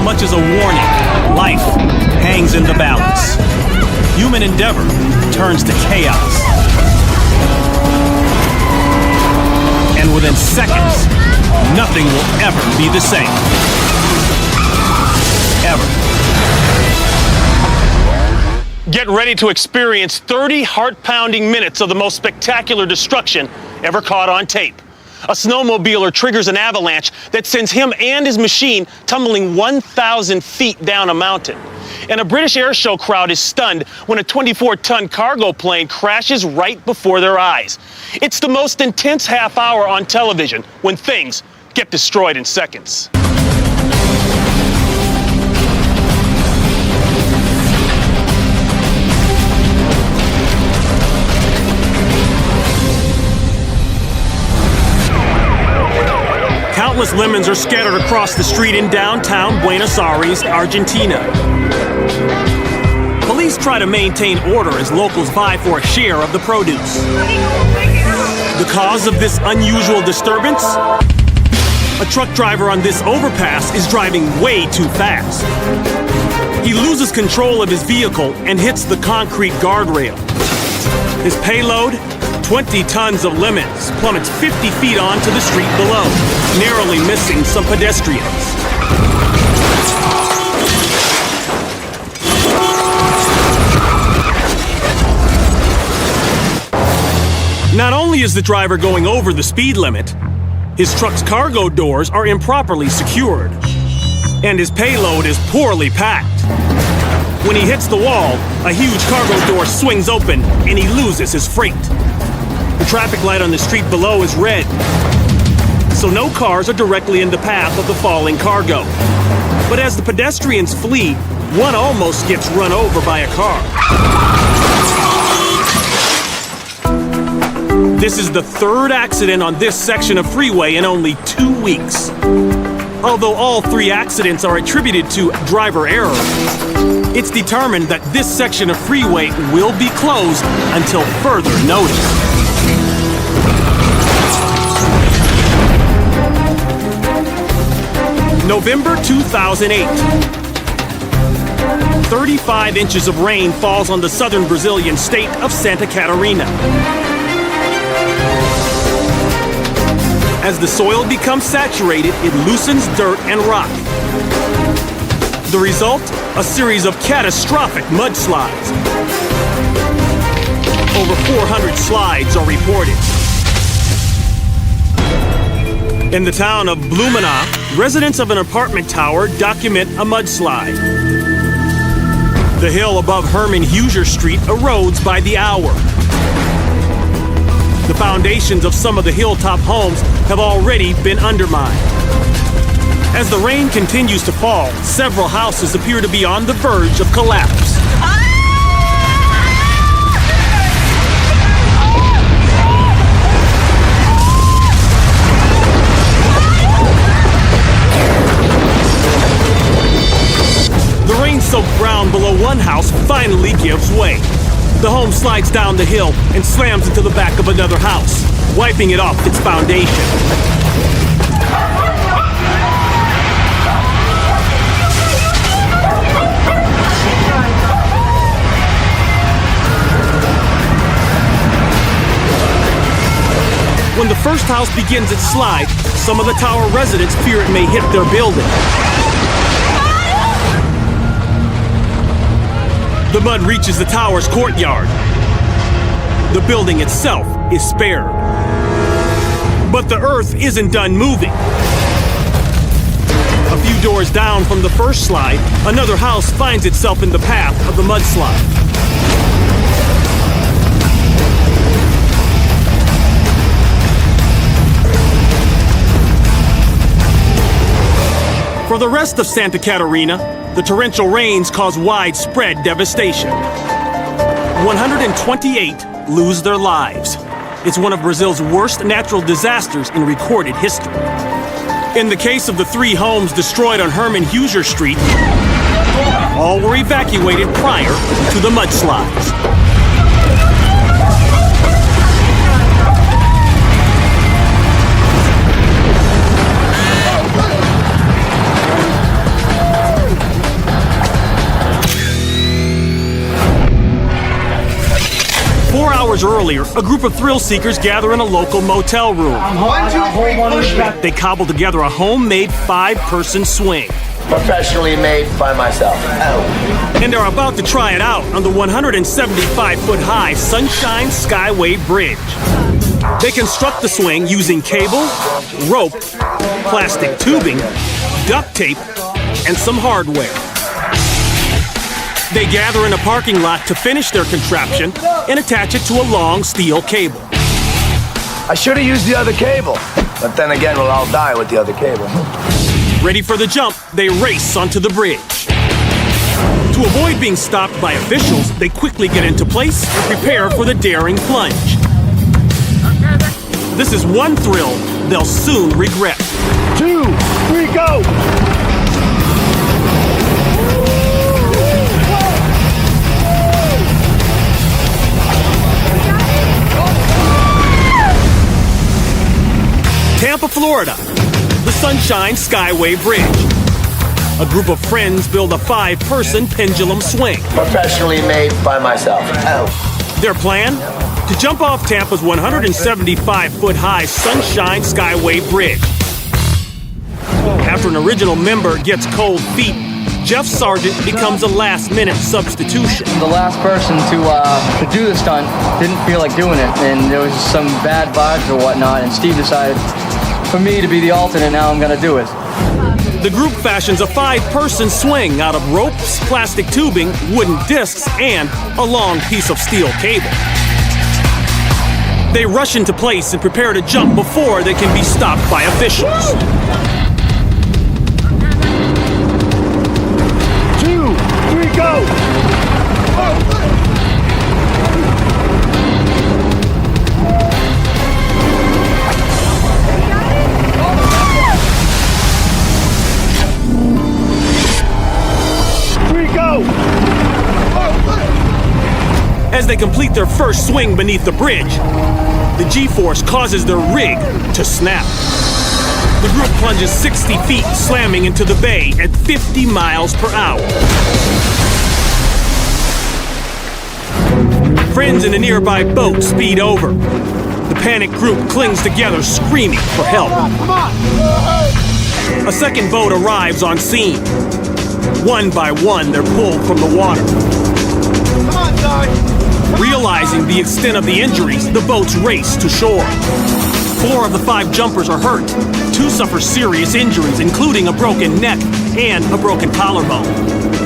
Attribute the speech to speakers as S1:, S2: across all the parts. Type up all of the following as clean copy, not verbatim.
S1: much as a warning. Life hangs in the balance. Human endeavor turns to chaos. And within seconds, nothing will ever be the same. Ever. Get ready to experience 30 heart-pounding minutes of the most spectacular destruction ever caught on tape. A snowmobiler triggers an avalanche that sends him and his machine tumbling 1,000 feet down a mountain. And a British airshow crowd is stunned when a 24-ton cargo plane crashes right before their eyes. It's the most intense half hour on television when things get destroyed in seconds. Countless lemons are scattered across the street in downtown Buenos Aires, Argentina. Police try to maintain order as locals vie for a share of the produce. The cause of this unusual disturbance? A truck driver on this overpass is driving way too fast. He loses control of his vehicle and hits the concrete guardrail. His payload? 20 tons of lemons plummets 50 feet onto the street below, narrowly missing some pedestrians. Not only is the driver going over the speed limit, his truck's cargo doors are improperly secured, and his payload is poorly packed. When he hits the wall, a huge cargo door swings open and he loses his freight. The traffic light on the street below is red, so no cars are directly in the path of the falling cargo. But as the pedestrians flee, one almost gets run over by a car. This is the third accident on this section of freeway in only 2 weeks. Although all 3 accidents are attributed to driver error, it's determined that this section of freeway will be closed until further notice. November 2008. 35 inches of rain falls on the southern Brazilian state of Santa Catarina. As the soil becomes saturated, it loosens dirt and rock. The result? A series of catastrophic mudslides. Over 400 slides are reported. In the town of Blumenau, residents of an apartment tower document a mudslide. The hill above Herman Huser Street erodes by the hour. The foundations of some of the hilltop homes have already been undermined. As the rain continues to fall, several houses appear to be on the verge of collapse. The rain-soaked ground below one house finally gives way. The home slides down the hill and slams into the back of another house, wiping it off its foundation. When the first house begins its slide, some of the tower residents fear it may hit their building. The mud reaches the tower's courtyard. The building itself is spared. But the earth isn't done moving. A few doors down from the first slide, another house finds itself in the path of the mudslide. For the rest of Santa Catarina, the torrential rains cause widespread devastation. 128 lose their lives. It's one of Brazil's worst natural disasters in recorded history. In the case of the 3 homes destroyed on Herman Huser Street, all were evacuated prior to the mudslides. hours earlier, a group of thrill-seekers gather in a local motel room. They cobble together a homemade 5-person swing.
S2: Professionally made by myself. Oh.
S1: And are about to try it out on the 175-foot-high Sunshine Skyway Bridge. They construct the swing using cable, rope, plastic tubing, duct tape, and some hardware. They gather in a parking lot to finish their contraption and attach it to a long steel cable.
S2: I should have used the other cable, but then again, we'll all die with the other cable.
S1: Ready for the jump, they race onto the bridge. To avoid being stopped by officials, they quickly get into place and prepare for the daring plunge. This is one thrill they'll soon regret.
S2: 2, 3, go!
S1: Tampa, Florida, the Sunshine Skyway Bridge. A group of friends build a 5-person pendulum swing.
S2: Professionally made by myself. Oh.
S1: Their plan? To jump off Tampa's 175-foot-high Sunshine Skyway Bridge. After an original member gets cold feet, Jeff Sargent becomes a last-minute substitution.
S3: The last person to do the stunt didn't feel like doing it, and there was some bad vibes or whatnot, and Steve decided for me to be the alternate. Now I'm gonna do it.
S1: The group fashions a 5-person swing out of ropes, plastic tubing, wooden discs, and a long piece of steel cable. They rush into place and prepare to jump before they can be stopped by officials.
S2: 2, 3, go!
S1: As they complete their first swing beneath the bridge, the G-force causes their rig to snap. The group plunges 60 feet, slamming into the bay at 50 miles per hour. Friends in a nearby boat speed over. The panicked group clings together, screaming for help. A second boat arrives on scene. One by one, they're pulled from the water.
S2: Come on, guys!
S1: Realizing the extent of the injuries, the boats race to shore. 4 of the 5 jumpers are hurt. 2 suffer serious injuries, including a broken neck and a broken collarbone.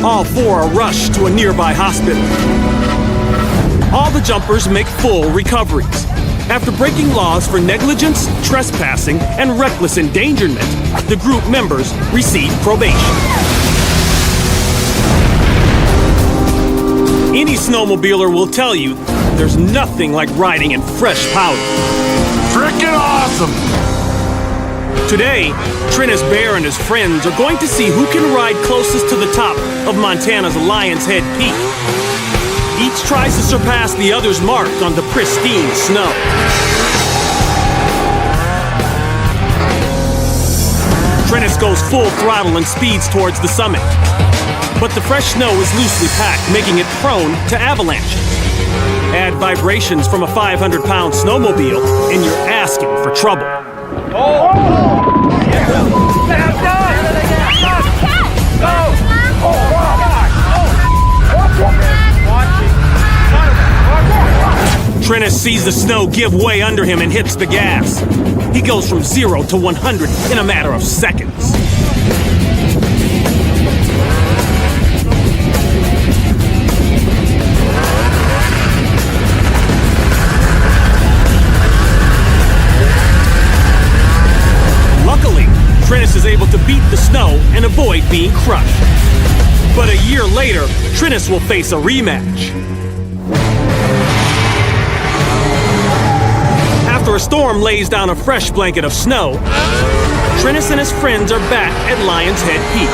S1: All 4 are rushed to a nearby hospital. All the jumpers make full recoveries. After breaking laws for negligence, trespassing, and reckless endangerment, the group members receive probation. Any snowmobiler will tell you there's nothing like riding in fresh powder.
S2: Frickin' awesome!
S1: Today, Trennis Bear and his friends are going to see who can ride closest to the top of Montana's Lion's Head Peak. Each tries to surpass the other's mark on the pristine snow. Trennis goes full throttle and speeds towards the summit. But the fresh snow is loosely packed, making it prone to avalanches. Add vibrations from a 500-pound snowmobile, and you're asking for trouble. Trennis sees the snow give way under him and hits the gas. He goes from 0 to 100 in a matter of seconds. Trennis is able to beat the snow and avoid being crushed. But a year later, Trennis will face a rematch. After a storm lays down a fresh blanket of snow, Trennis and his friends are back at Lion's Head Peak.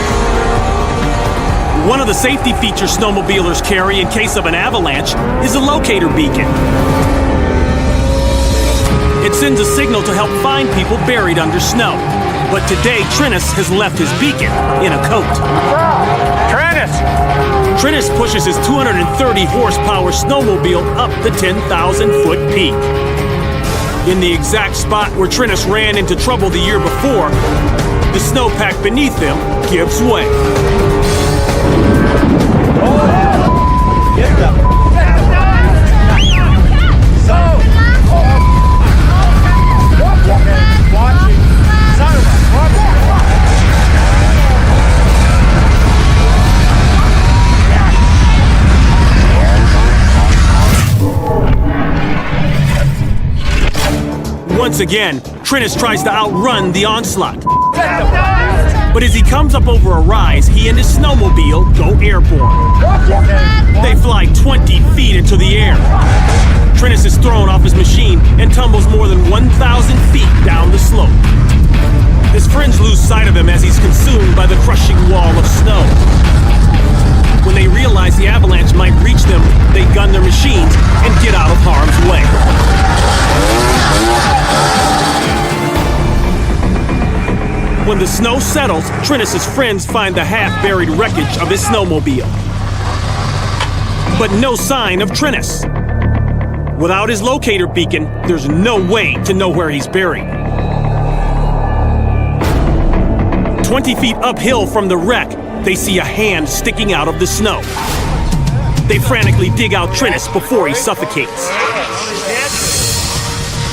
S1: One of the safety features snowmobilers carry in case of an avalanche is a locator beacon. It sends a signal to help find people buried under snow. But today, Trennis has left his beacon in a coat.
S2: Trennis!
S1: Trinus pushes his 230 horsepower snowmobile up the 10,000-foot peak. In the exact spot where Trinus ran into trouble the year before, the snowpack beneath him gives way. Once again, Trinus tries to outrun the onslaught. But as he comes up over a rise, he and his snowmobile go airborne. They fly 20 feet into the air. Trinus is thrown off his machine and tumbles more than 1,000 feet down the slope. His friends lose sight of him as he's consumed by the crushing wall of snow. When they realize the avalanche might reach them, they gun their machines and get out of harm's way. When the snow settles, Trinus' friends find the half-buried wreckage of his snowmobile. But no sign of Trinus. Without his locator beacon, there's no way to know where he's buried. 20 feet uphill from the wreck, they see a hand sticking out of the snow. They frantically dig out Trinus before he suffocates.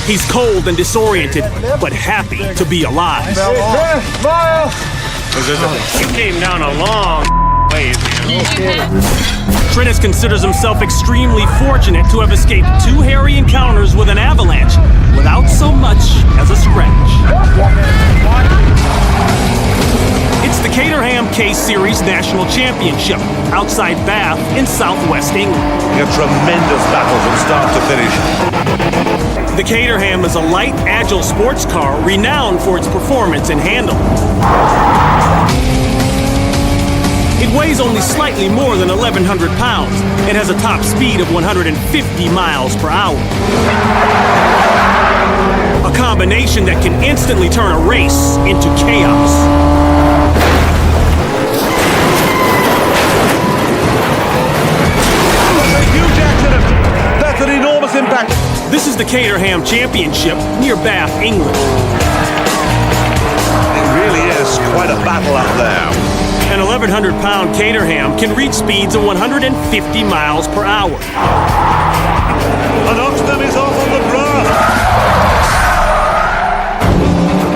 S1: He's cold and disoriented, but happy to be alive. He came down a long ways. Trinus considers himself extremely fortunate to have escaped 2 hairy encounters with an avalanche without so much as a scratch. It's the Caterham K-Series National Championship outside Bath in southwest England.
S4: A tremendous battle from start to finish.
S1: The Caterham is a light, agile sports car renowned for its performance and handling. It weighs only slightly more than 1,100 pounds and has a top speed of 150 miles per hour. A combination that can instantly turn a race into chaos.
S4: A huge accident! That's an enormous impact!
S1: This is the Caterham Championship near Bath, England.
S4: It really is quite a battle out there.
S1: An 1,100-pound Caterham can reach speeds of 150 miles per hour.
S4: And Oxton is off on the brass.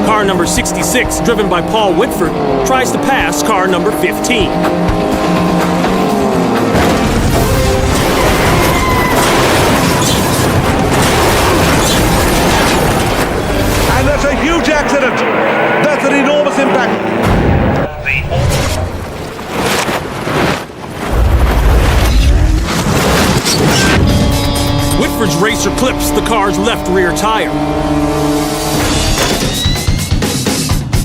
S1: Car number 66, driven by Paul Whitford, tries to pass car number 15.
S4: And that's a huge accident! That's an enormous impact!
S1: Whitford's racer clips the car's left rear tire.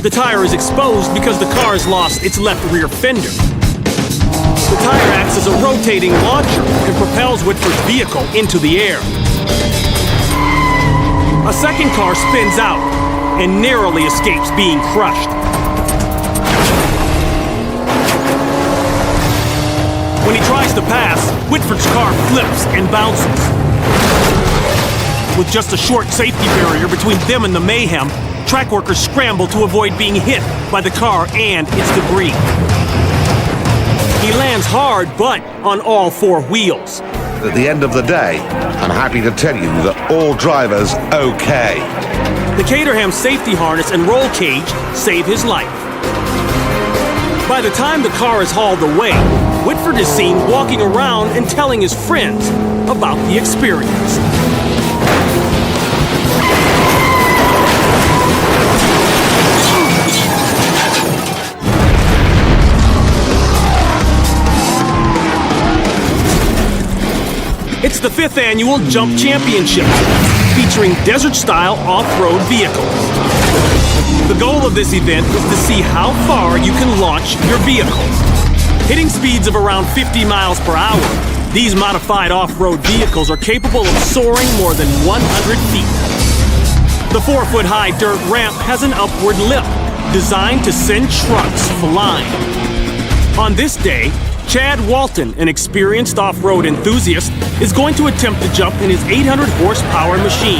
S1: The tire is exposed because the car has lost its left rear fender. The tire acts as a rotating launcher and propels Whitford's vehicle into the air. A second car spins out and narrowly escapes being crushed. When he tries to pass, Whitford's car flips and bounces. With just a short safety barrier between them and the mayhem, track workers scramble to avoid being hit by the car and its debris. He lands hard, but on all 4 wheels.
S4: At the end of the day, I'm happy to tell you that all drivers okay.
S1: The Caterham safety harness and roll cage save his life. By the time the car is hauled away, Whitford is seen walking around and telling his friends about the experience. It's the 5th annual Jump Championship, featuring desert-style off-road vehicles. The goal of this event is to see how far you can launch your vehicles. Hitting speeds of around 50 miles per hour, these modified off-road vehicles are capable of soaring more than 100 feet. The 4-foot-high dirt ramp has an upward lip, designed to send trucks flying. On this day, Chad Walton, an experienced off-road enthusiast, is going to attempt to jump in his 800 horsepower machine.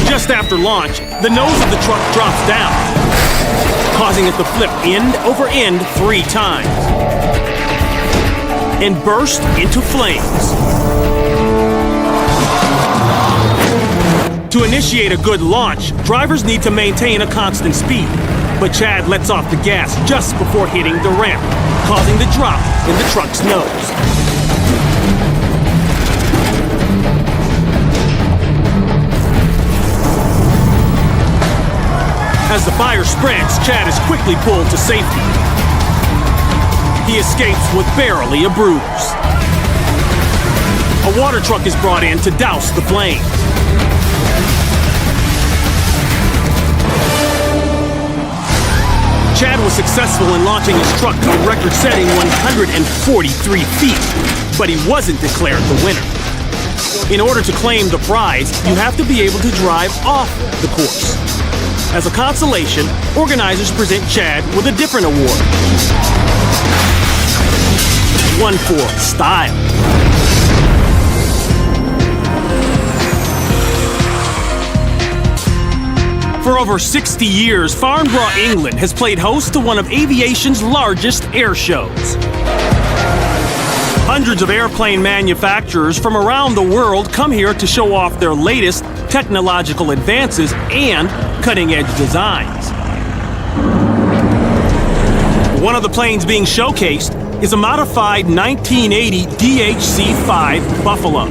S1: Just after launch, the nose of the truck drops down, causing it to flip end over end 3 times and burst into flames. To initiate a good launch, drivers need to maintain a constant speed, but Chad lets off the gas just before hitting the ramp, causing the drop in the truck's nose. As the fire spreads, Chad is quickly pulled to safety. He escapes with barely a bruise. A water truck is brought in to douse the flames. Chad was successful in launching his truck to a record-setting 143 feet, but he wasn't declared the winner. In order to claim the prize, you have to be able to drive off the course. As a consolation, organizers present Chad with a different award. One for style. For over 60 years, Farnborough, England has played host to one of aviation's largest air shows. Hundreds of airplane manufacturers from around the world come here to show off their latest technological advances and cutting-edge designs. One of the planes being showcased is a modified 1980 DHC-5 Buffalo,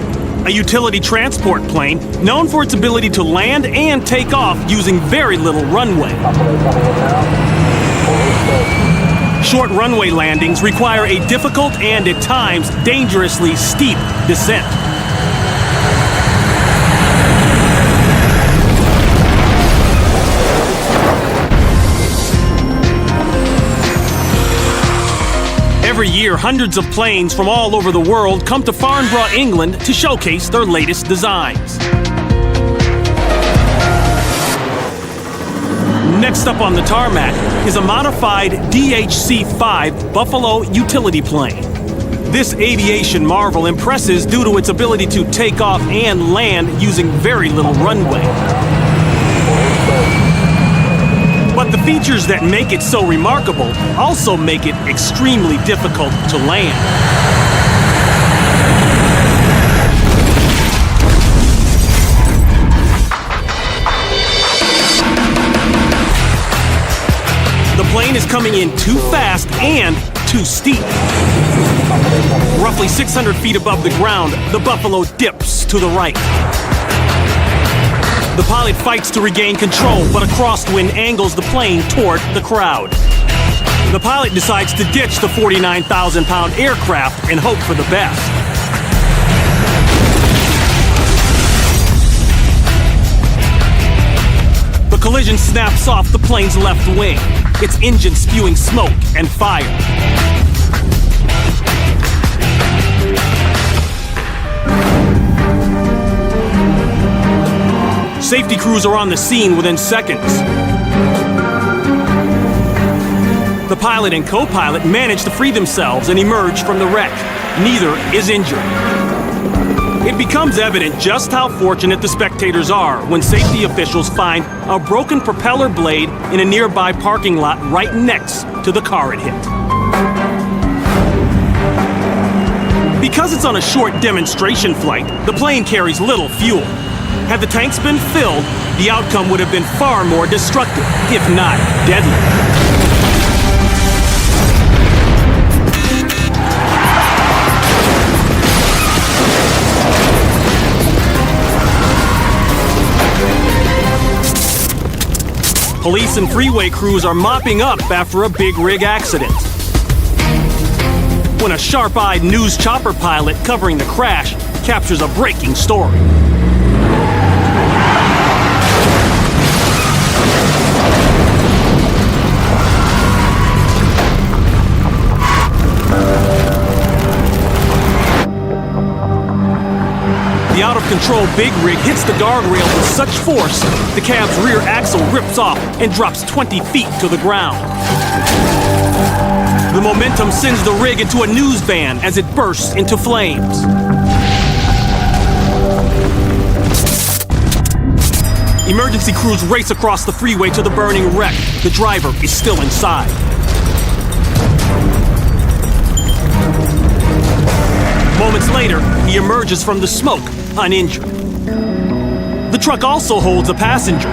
S1: a utility transport plane known for its ability to land and take off using very little runway. Short runway landings require a difficult and, at times, dangerously steep descent. Every year, hundreds of planes from all over the world come to Farnborough, England to showcase their latest designs. Next up on the tarmac is a modified DHC-5 Buffalo utility plane. This aviation marvel impresses due to its ability to take off and land using very little runway. But the features that make it so remarkable also make it extremely difficult to land. The plane is coming in too fast and too steep. Roughly 600 feet above the ground, the Buffalo dips to the right. The pilot fights to regain control, but a crosswind angles the plane toward the crowd. The pilot decides to ditch the 49,000-pound aircraft and hope for the best. The collision snaps off the plane's left wing, its engine spewing smoke and fire. Safety crews are on the scene within seconds. The pilot and co-pilot manage to free themselves and emerge from the wreck. Neither is injured. It becomes evident just how fortunate the spectators are when safety officials find a broken propeller blade in a nearby parking lot right next to the car it hit. Because it's on a short demonstration flight, the plane carries little fuel. Had the tanks been filled, the outcome would have been far more destructive, if not deadly. Police and freeway crews are mopping up after a big rig accident. When a sharp-eyed news chopper pilot covering the crash captures a breaking story. out-of-control big rig hits the guardrail with such force, the cab's rear axle rips off and drops 20 feet to the ground. The momentum sends the rig into a news van as it bursts into flames. Emergency crews race across the freeway to the burning wreck. The driver is still inside. Moments later, he emerges from the smoke, uninjured. The truck also holds a passenger.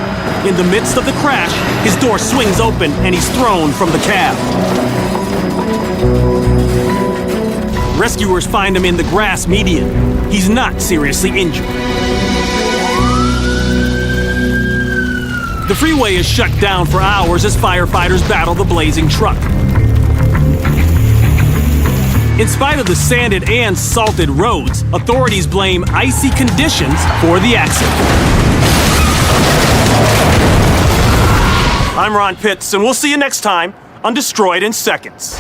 S1: In the midst of the crash, his door swings open and he's thrown from the cab. Rescuers find him in the grass median. He's not seriously injured. The freeway is shut down for hours as firefighters battle the blazing truck. In spite of the sanded and salted roads, authorities blame icy conditions for the accident. I'm Ron Pitts, and we'll see you next time on Destroyed in Seconds.